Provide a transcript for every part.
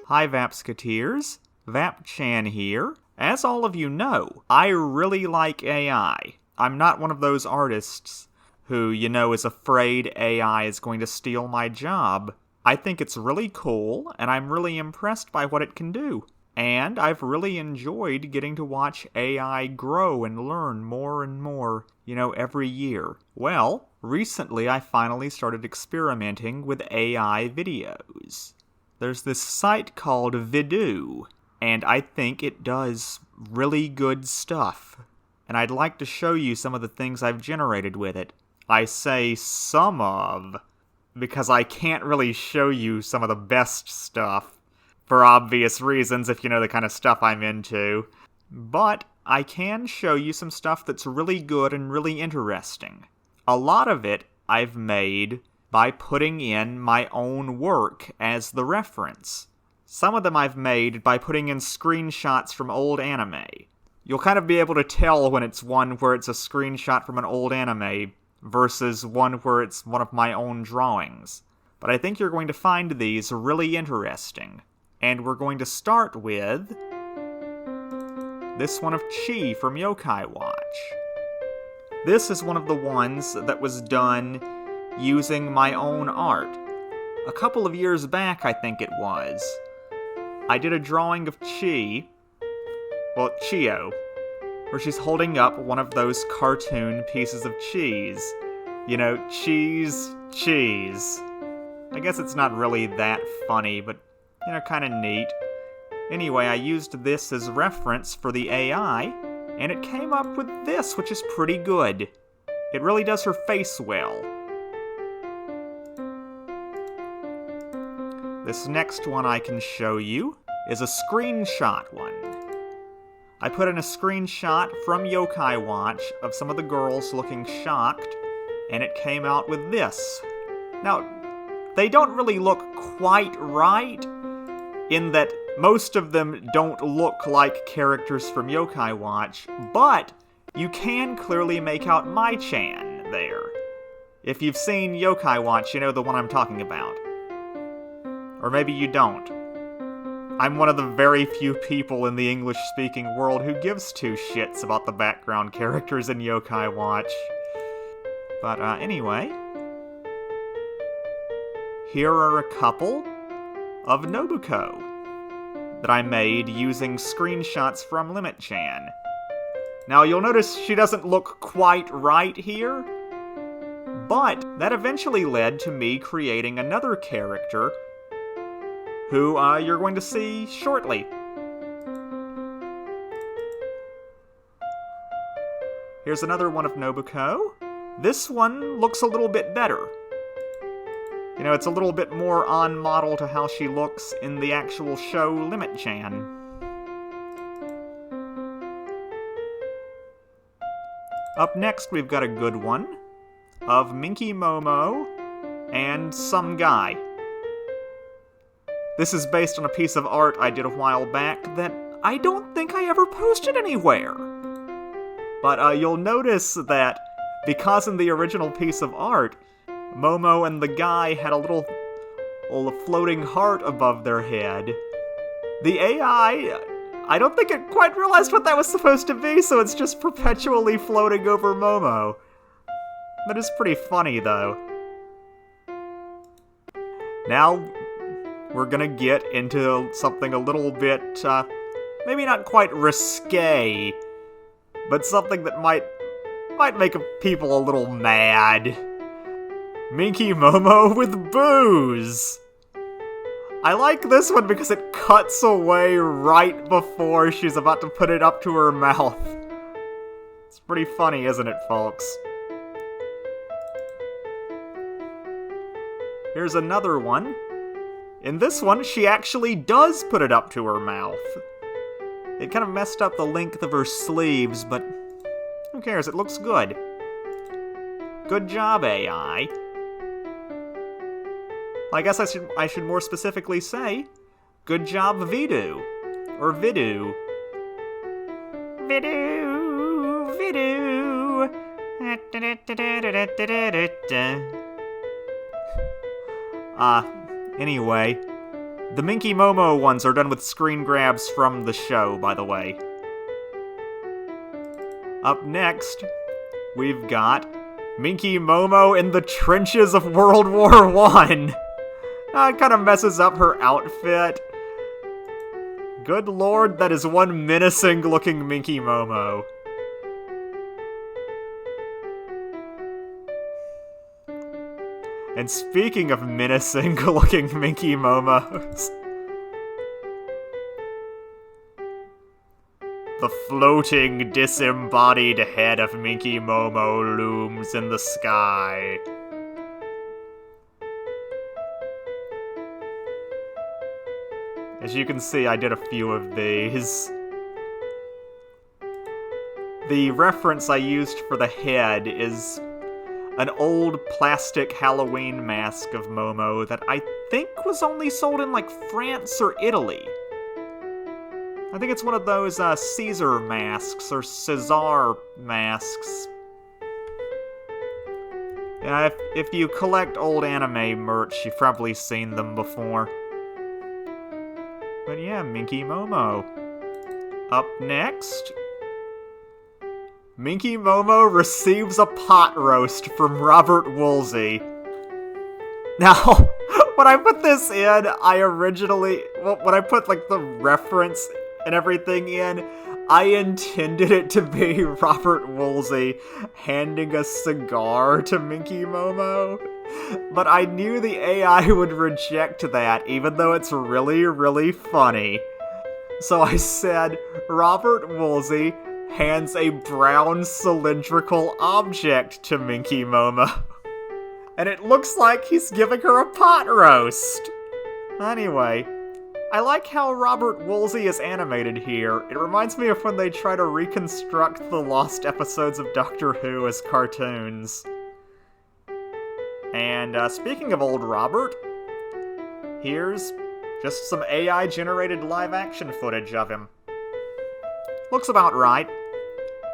Hi VAPsketeers, VAP-Chan here. As all of you know, I really like AI. I'm not one of those artists who, is afraid AI is going to steal my job. I think it's really cool, and I'm really impressed by what it can do. And I've really enjoyed getting to watch AI grow and learn more and more, every year. Well, recently I finally started experimenting with AI videos. There's this site called Vidu, and I think it does really good stuff. And I'd like to show you some of the things I've generated with it. I say some of, because I can't really show you some of the best stuff, for obvious reasons if you know the kind of stuff I'm into. But I can show you some stuff that's really good and really interesting. A lot of it I've made by putting in my own work as the reference. Some of them I've made by putting in screenshots from old anime. You'll kind of be able to tell when it's one where it's a screenshot from an old anime versus one where it's one of my own drawings. But I think you're going to find these really interesting. And we're going to start with this one of Chi from Yokai Watch. This is one of the ones that was done using my own art. A couple of years back, I think it was, I did a drawing of Chio, where she's holding up one of those cartoon pieces of cheese. Cheese. I guess it's not really that funny, but, kinda neat. Anyway, I used this as reference for the AI, and it came up with this, which is pretty good. It really does her face well. This next one I can show you is a screenshot one. I put in a screenshot from Yokai Watch of some of the girls looking shocked, and it came out with this. Now, they don't really look quite right, in that most of them don't look like characters from Yokai Watch, but you can clearly make out Mai-chan there. If you've seen Yokai Watch, you know the one I'm talking about. Or maybe you don't. I'm one of the very few people in the English-speaking world who gives two shits about the background characters in Yokai Watch. But anyway, here are a couple of Nobuko that I made using screenshots from Limit-chan. Now you'll notice she doesn't look quite right here, but that eventually led to me creating another character who you're going to see shortly. Here's another one of Nobuko. This one looks a little bit better. It's a little bit more on model to how she looks in the actual show Limit-chan. Up next, we've got a good one of Minky Momo and some guy. This is based on a piece of art I did a while back that I don't think I ever posted anywhere. But you'll notice that because in the original piece of art, Momo and the guy had a little floating heart above their head, the AI, I don't think it quite realized what that was supposed to be, so it's just perpetually floating over Momo. That is pretty funny, though. Now, we're gonna get into something a little bit, maybe not quite risque, but something that might make people a little mad. Minky Momo with booze! I like this one because it cuts away right before she's about to put it up to her mouth. It's pretty funny, isn't it, folks? Here's another one. In this one, she actually does put it up to her mouth. It kind of messed up the length of her sleeves, but who cares? It looks good. Good job, AI. I guess I should more specifically say, good job, Vidu. Or Vidu. Vidu. Anyway, The Minky Momo ones are done with screen grabs from the show, by the way. Up next, we've got Minky Momo in the trenches of World War I. It kind of messes up her outfit. Good lord, that is one menacing-looking Minky Momo. And speaking of menacing-looking Minky Momos, the floating, disembodied head of Minky Momo looms in the sky. As you can see, I did a few of these. The reference I used for the head is an old plastic Halloween mask of Momo that I think was only sold in, like, France or Italy. I think it's one of those Caesar masks, or Caesar masks. Yeah, if you collect old anime merch, you've probably seen them before. But yeah, Minky Momo. Up next, Minky Momo receives a pot roast from Robert Woolsey. Now, when I put this in, when I put, like, the reference and everything in, I intended it to be Robert Woolsey handing a cigar to Minky Momo. But I knew the AI would reject that, even though it's really, really funny. So I said, Robert Woolsey hands a brown cylindrical object to Minky Momo. And it looks like he's giving her a pot roast. Anyway, I like how Robert Woolsey is animated here. It reminds me of when they try to reconstruct the lost episodes of Doctor Who as cartoons. And speaking of old Robert, here's just some AI-generated live-action footage of him. Looks about right,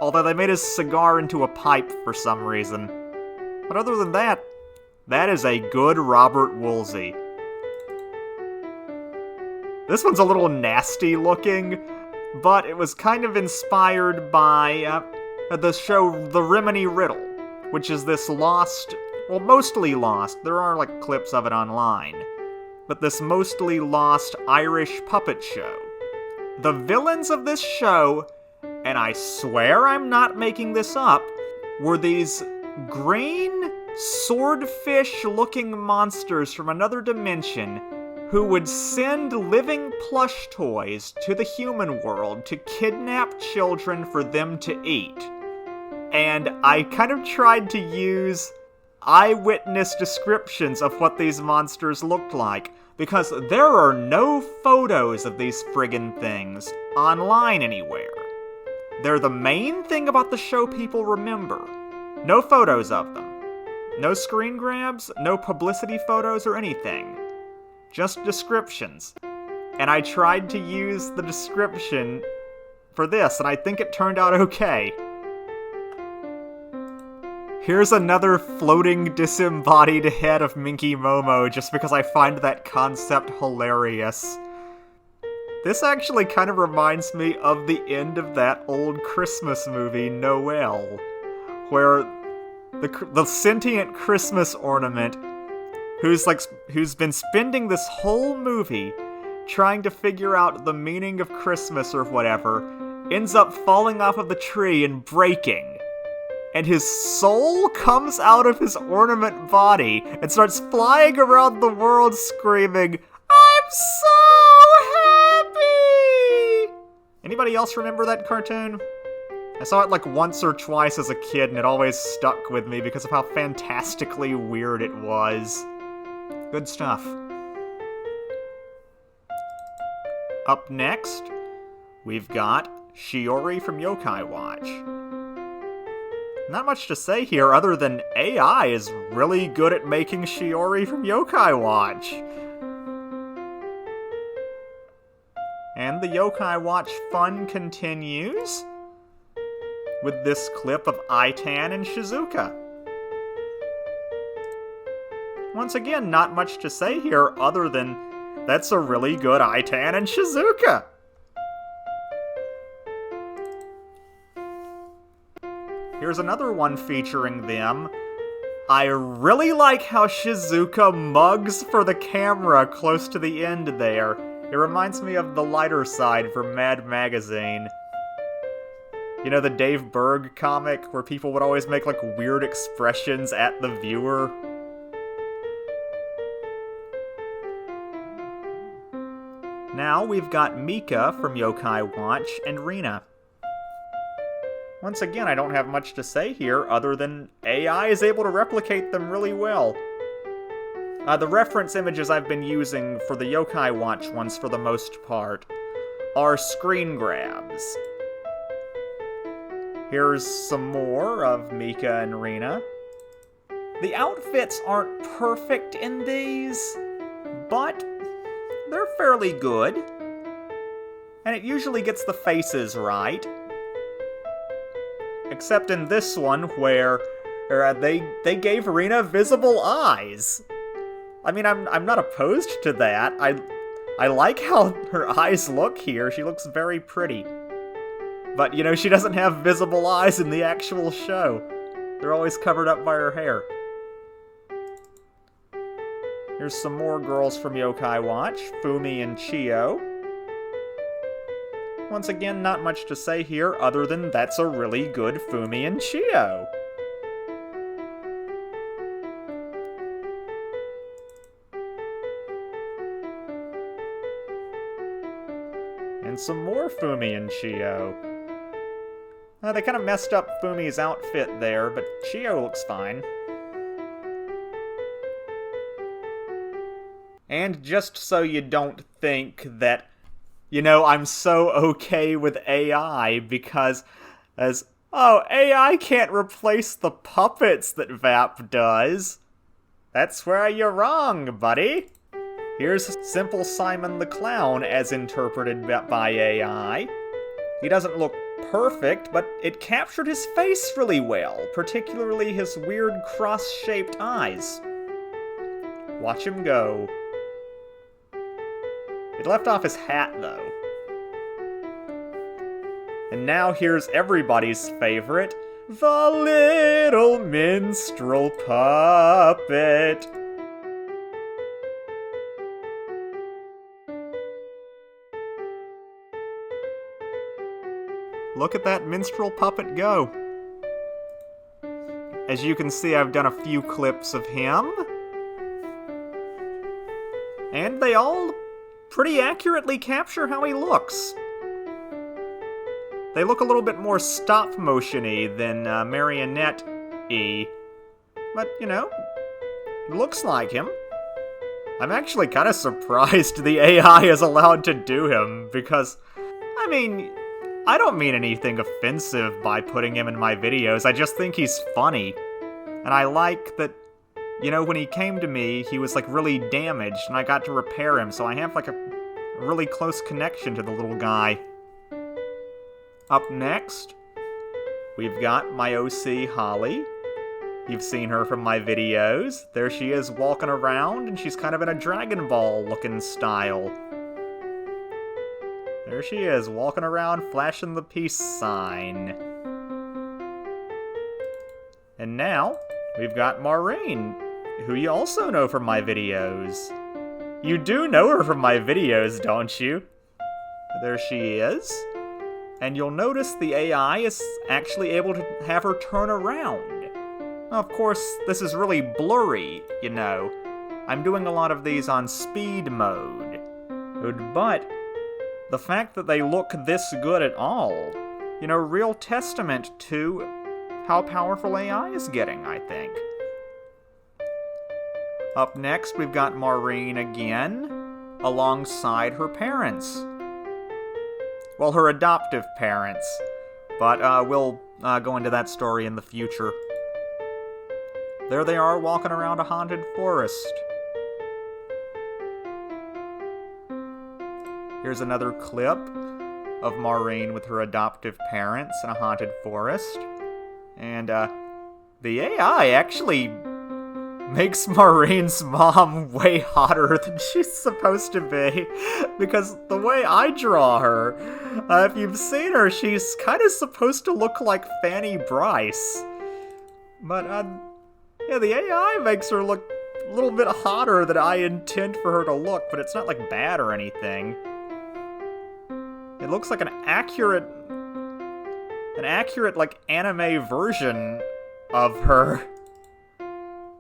although they made his cigar into a pipe for some reason. But other than that, that is a good Robert Woolsey. This one's a little nasty looking, but it was kind of inspired by the show The Rimini Riddle, which is this lost, well, mostly lost, there are, like, clips of it online, but this mostly lost Irish puppet show. The villains of this show, and I swear I'm not making this up, were these green, swordfish-looking monsters from another dimension who would send living plush toys to the human world to kidnap children for them to eat. And I kind of tried to use eyewitness descriptions of what these monsters looked like, because there are no photos of these friggin' things online anywhere. They're the main thing about the show people remember. No photos of them. No screen grabs, no publicity photos or anything. Just descriptions. And I tried to use the description for this, and I think it turned out okay. Here's another floating, disembodied head of Minky Momo, just because I find that concept hilarious. This actually kind of reminds me of the end of that old Christmas movie, Noel, where the sentient Christmas ornament, who's been spending this whole movie trying to figure out the meaning of Christmas or whatever, ends up falling off of the tree and breaking. And his soul comes out of his ornament body and starts flying around the world screaming, "I'm so happy!" Anybody else remember that cartoon? I saw it like once or twice as a kid, and it always stuck with me because of how fantastically weird it was. Good stuff. Up next, we've got Shiori from Yokai Watch. Not much to say here other than AI is really good at making Shiori from Yokai Watch. And the Yokai Watch fun continues with this clip of Aitan and Shizuka. Once again, not much to say here other than that's a really good Itan and Shizuka. Here's another one featuring them. I really like how Shizuka mugs for the camera close to the end there. It reminds me of The Lighter Side from Mad Magazine. You know, the Dave Berg comic where people would always make, like, weird expressions at the viewer? Now we've got Mika from Yokai Watch and Rina. Once again, I don't have much to say here other than AI is able to replicate them really well. The reference images I've been using for the Yokai Watch ones for the most part are screen grabs. Here's some more of Mika and Rina. The outfits aren't perfect in these, but they're fairly good. And it usually gets the faces right. Except in this one where they gave Rina visible eyes. I mean, I'm not opposed to that. I like how her eyes look here. She looks very pretty. But, you know, she doesn't have visible eyes in the actual show. They're always covered up by her hair. Here's some more girls from Yokai Watch, Fumi and Chio. Once again, not much to say here other than that's a really good Fumi and Chio. And some more Fumi and Chio. They kind of messed up Fumi's outfit there, but Chio looks fine. And just so you don't think that, you know, I'm so okay with AI because AI can't replace the puppets that VAP does. That's where you're wrong, buddy. Here's Simple Simon the Clown as interpreted by AI. He doesn't look perfect, but it captured his face really well, particularly his weird cross-shaped eyes. Watch him go. It left off his hat, though. And now here's everybody's favorite, the little minstrel puppet. Look at that minstrel puppet go. As you can see, I've done a few clips of him. And they all pretty accurately capture how he looks. They look a little bit more stop-motion-y than marionette-y. But, you know, it looks like him. I'm actually kind of surprised the AI is allowed to do him, because, I mean, I don't mean anything offensive by putting him in my videos, I just think he's funny. And I like that, you know, when he came to me, he was, like, really damaged, and I got to repair him, so I have, like, a really close connection to the little guy. Up next, we've got my OC, Holly. You've seen her from my videos. There she is walking around, and she's kind of in a Dragon Ball-looking style. There she is, walking around, flashing the peace sign. And now, we've got Maureen, who you also know from my videos. You do know her from my videos, don't you? There she is. And you'll notice the AI is actually able to have her turn around. Now, of course, this is really blurry, you know. I'm doing a lot of these on speed mode. But the fact that they look this good at all, you know, real testament to how powerful AI is getting, I think. Up next, we've got Maureen again, alongside her parents. Well, her adoptive parents, but we'll go into that story in the future. There they are, walking around a haunted forest. Here's another clip of Maureen with her adoptive parents in a haunted forest. And the AI actually makes Maureen's mom way hotter than she's supposed to be, because the way I draw her, if you've seen her, she's kind of supposed to look like Fanny Bryce. But, yeah, the AI makes her look a little bit hotter than I intend for her to look, but it's not, like, bad or anything. It looks like an accurate, like, anime version of her.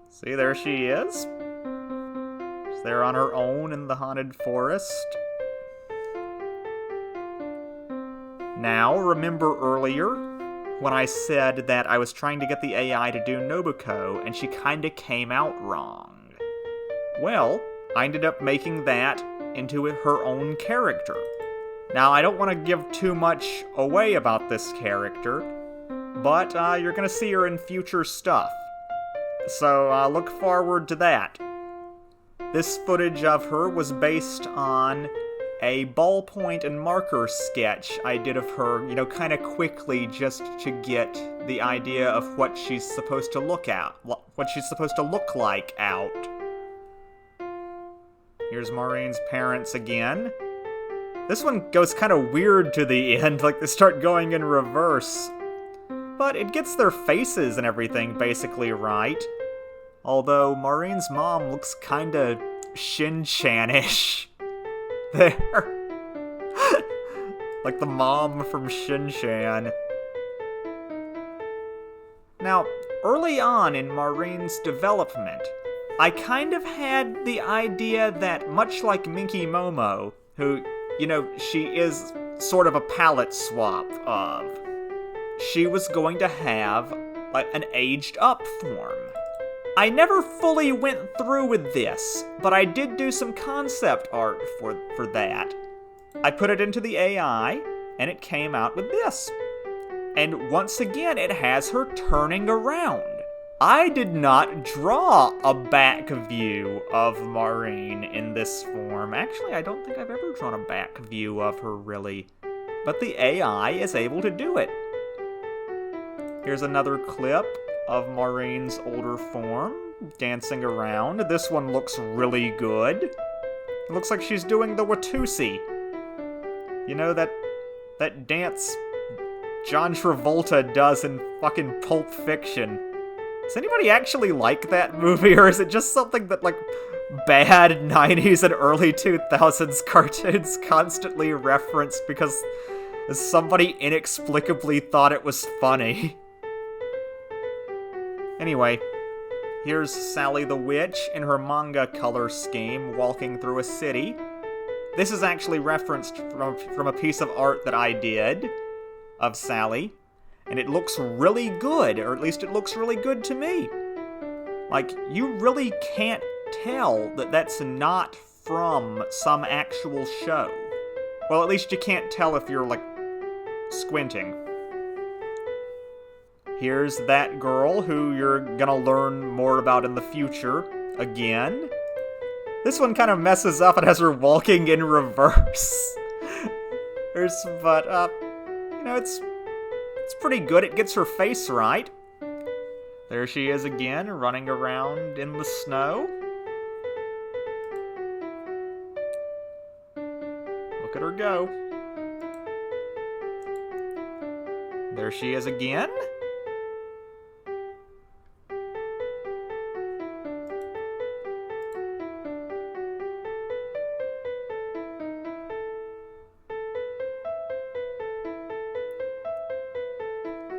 See, there she is. She's there on her own in the haunted forest. Now, remember earlier when I said that I was trying to get the AI to do Nobuko, and she kinda came out wrong? Well, I ended up making that into her own character. Now, I don't want to give too much away about this character, but you're gonna see her in future stuff. So, look forward to that. This footage of her was based on a ballpoint and marker sketch I did of her, kind of quickly just to get the idea of what she's supposed to look like out. Here's Maureen's parents again. This one goes kind of weird to the end, like they start going in reverse. But it gets their faces and everything basically right. Although Maureen's mom looks kinda Shin-Chan-ish. There. Like the mom from Shin-Chan. Now, early on in Maureen's development, I kind of had the idea that, much like Minky Momo, who, she is sort of a palette swap of, she was going to have an aged up form. I never fully went through with this, but I did do some concept art for that. I put it into the AI, and it came out with this. And once again, it has her turning around. I did not draw a back view of Maureen in this form. Actually, I don't think I've ever drawn a back view of her, really. But the AI is able to do it. Here's another clip of Maureen's older form, dancing around. This one looks really good. It looks like she's doing the Watusi. That dance John Travolta does in fucking Pulp Fiction. Does anybody actually like that movie, or is it just something that, bad 90s and early 2000s cartoons constantly referenced because somebody inexplicably thought it was funny? Anyway, here's Sally the Witch in her manga color scheme walking through a city. This is actually referenced from a piece of art that I did of Sally, and it looks really good, or at least it looks really good to me. You really can't tell that that's not from some actual show. Well, at least you can't tell if you're, squinting. Here's that girl who you're gonna learn more about in the future, again. This one kind of messes up and has her walking in reverse. It's pretty good. It gets her face right. There she is again, running around in the snow. Look at her go. There she is again.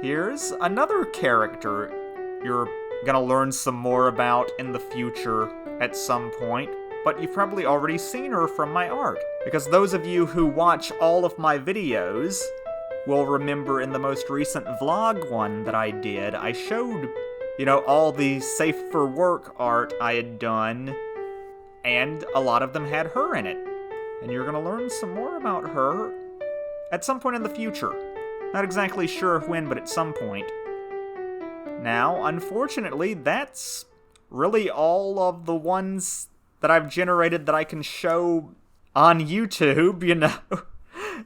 Here's another character you're gonna learn some more about in the future at some point, but you've probably already seen her from my art, because those of you who watch all of my videos will remember in the most recent vlog one that I did, I showed, all the safe for work art I had done, and a lot of them had her in it. And you're gonna learn some more about her at some point in the future. Not exactly sure when, but at some point. Now, unfortunately, that's really all of the ones that I've generated that I can show on YouTube,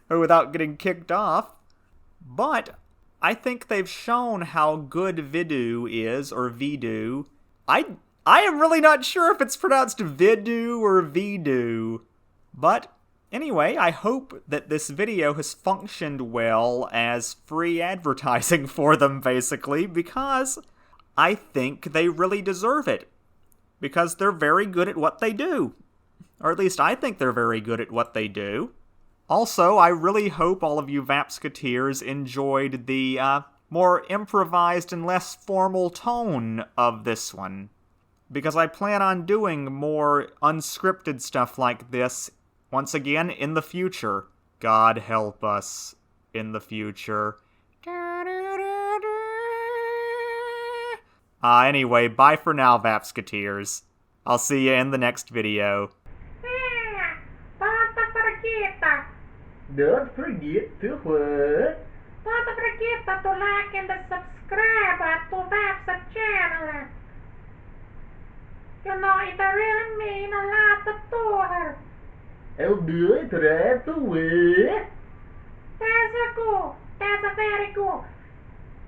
without getting kicked off. But I think they've shown how good Vidu is, or Vidu. I I am really not sure if it's pronounced Vidu or Vidu. But anyway, I hope that this video has functioned well as free advertising for them, basically, because I think they really deserve it. Because they're very good at what they do. Or at least I think they're very good at what they do. Also, I really hope all of you Vapsketeers enjoyed the more improvised and less formal tone of this one. Because I plan on doing more unscripted stuff like this, once again, in the future. God help us in the future. Anyway, bye for now, Vapsketeers. I'll see you in the next video. Don't forget to what? Don't forget to like and subscribe to VAP-Chan channel. You know, it really means a lot to her. I'll do it right away. That's a very good.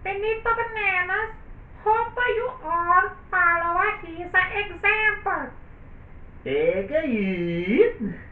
Benito Bananas, hope you all follow his example. Take it.